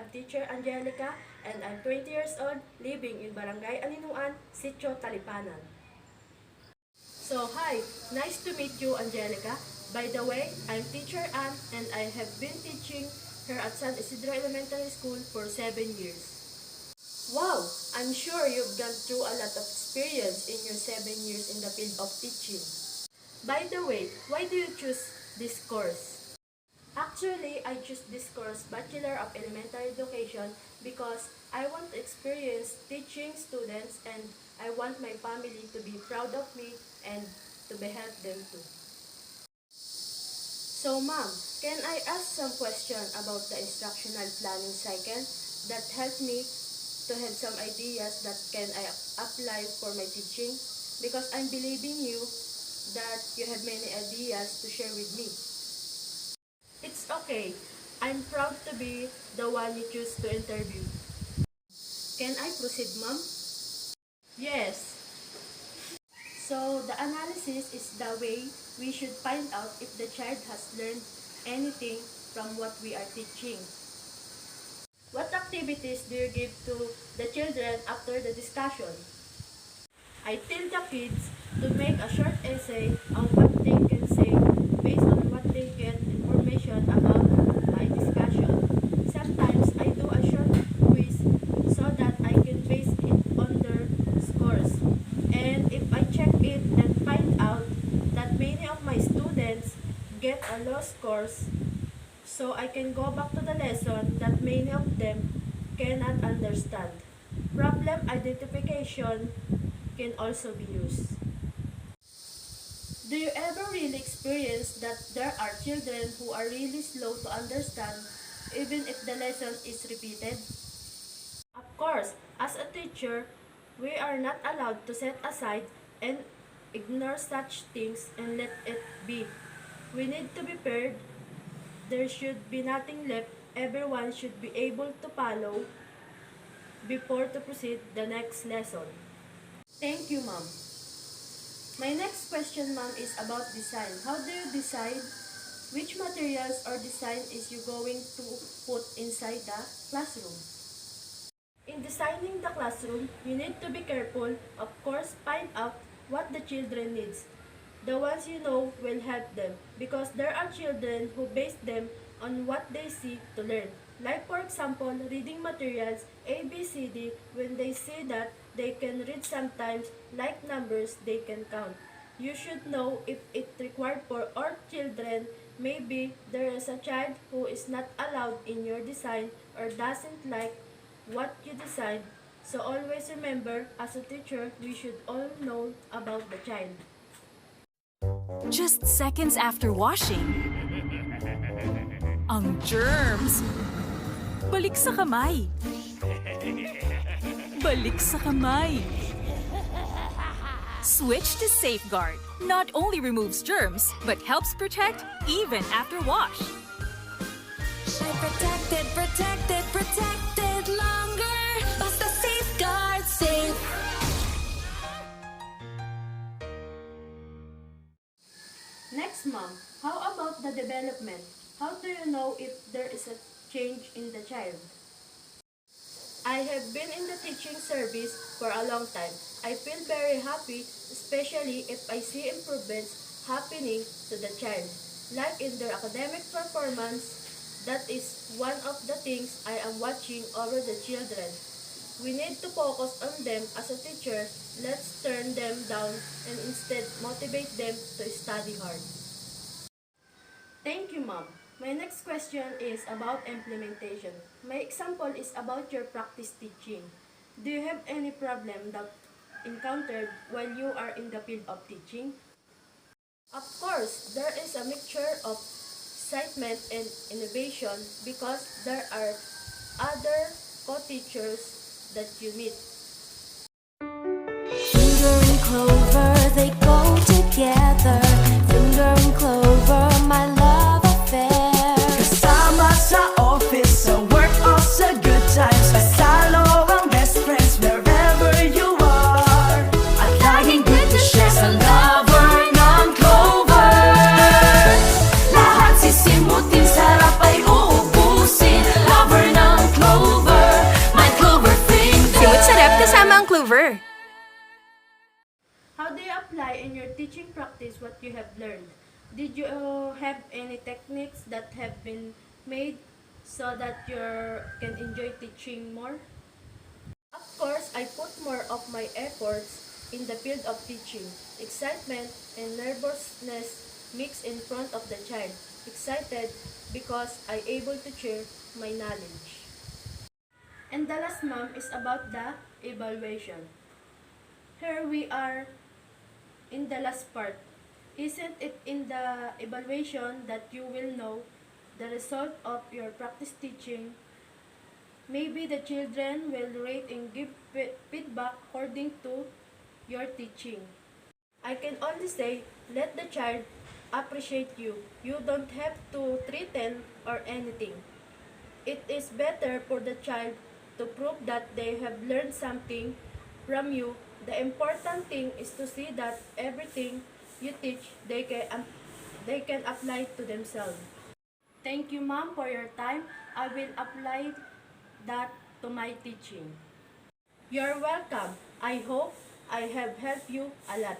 am Teacher Angelica and I'm 20 years old, living in Barangay Alinuan, Sitio Talipanan. So hi, nice to meet you Angelica. By the way, I'm Teacher Ann and I have been teaching here at San Isidro Elementary School for 7 years. Wow, I'm sure you've gone through a lot of experience in your 7 years in the field of teaching. By the way, why do you choose this course? Actually, I choose this course, Bachelor of Elementary Education, because I want to experience teaching students and I want my family to be proud of me and to be help them too. So ma'am, can I ask some question about the instructional planning cycle that helped me to have some ideas that can I apply for my teaching? Because I'm believing you that you have many ideas to share with me. It's okay. I'm proud to be the one you choose to interview. Can I proceed, ma'am? Yes. So, the analysis is the way we should find out if the child has learned anything from what we are teaching. What activities do you give to the children after the discussion? I tell the kids to make a short essay on what they can say based on what they get information about my discussion. Sometimes I do a short quiz so that I can base it on their scores. And if I check it and find out that many of my students get a low scores, so I can go back to the lesson that many of them cannot understand. Problem identification can also be used. Do you ever really experience that there are children who are really slow to understand even if the lesson is repeated? Of course, as a teacher, we are not allowed to set aside and ignore such things and let it be. We need to be paired. There should be nothing left. Everyone should be able to follow before to proceed the next lesson. Thank you, ma'am. My next question, ma'am, is about design. How do you decide which materials or design is you going to put inside the classroom? In designing the classroom, you need to be careful. Of course, find out what the children needs. The ones you know will help them because there are children who base them on what they see to learn. Like for example, reading materials A, B, C, D, when they see that they can read sometimes, like numbers, they can count. You should know if it required for all children. Maybe there is a child who is not allowed in your design or doesn't like what you designed. So always remember, as a teacher, we should all know about the child. Just seconds after washing, ang germs. Balik sa kamay. Balik sa kamay. Switch to Safeguard. Not only removes germs, but helps protect even after wash. Protected, protected, protected longer. Basta Safeguard, safe. Next, ma'am, how about the development? How do you know if there is a change in the child? I have been in the teaching service for a long time. I feel very happy, especially if I see improvements happening to the child. Like in their academic performance, that is one of the things I am watching over the children. We need to focus on them as a teacher. Let's turn them down and instead motivate them to study hard. Thank you, ma'am. My next question is about implementation. My example is about your practice teaching. Do you have any problem that encountered while you are in the field of teaching? Of course, there is a mixture of excitement and innovation because there are other co-teachers that you meet. Finger and clover, they go together. Finger and clover, my love affair. Kasama sa office, sa work o sa good times. Kasalo ang best friends wherever you are. At laging good to share sa lover ng clover. Lahat sisimutin, sarap ay uubusin. Lover ng clover. you have learned. Did you have any techniques that have been made so that you can enjoy teaching more? Of course, I put more of my efforts in the field of teaching. Excitement and nervousness mix in front of the child. Excited because I able to share my knowledge. And the last, ma'am, is about the evaluation. Here we are in the last part. Isn't it in the evaluation that you will know the result of your practice teaching? Maybe the children will rate and give feedback according to your teaching. I can only say, let the child appreciate you. You don't have to threaten or anything. It is better for the child to prove that they have learned something from you. The important thing is to see that everything you teach, they can apply to themselves. Thank you, ma'am, for your time. I will apply that to my teaching. You're welcome. I hope I have helped you a lot.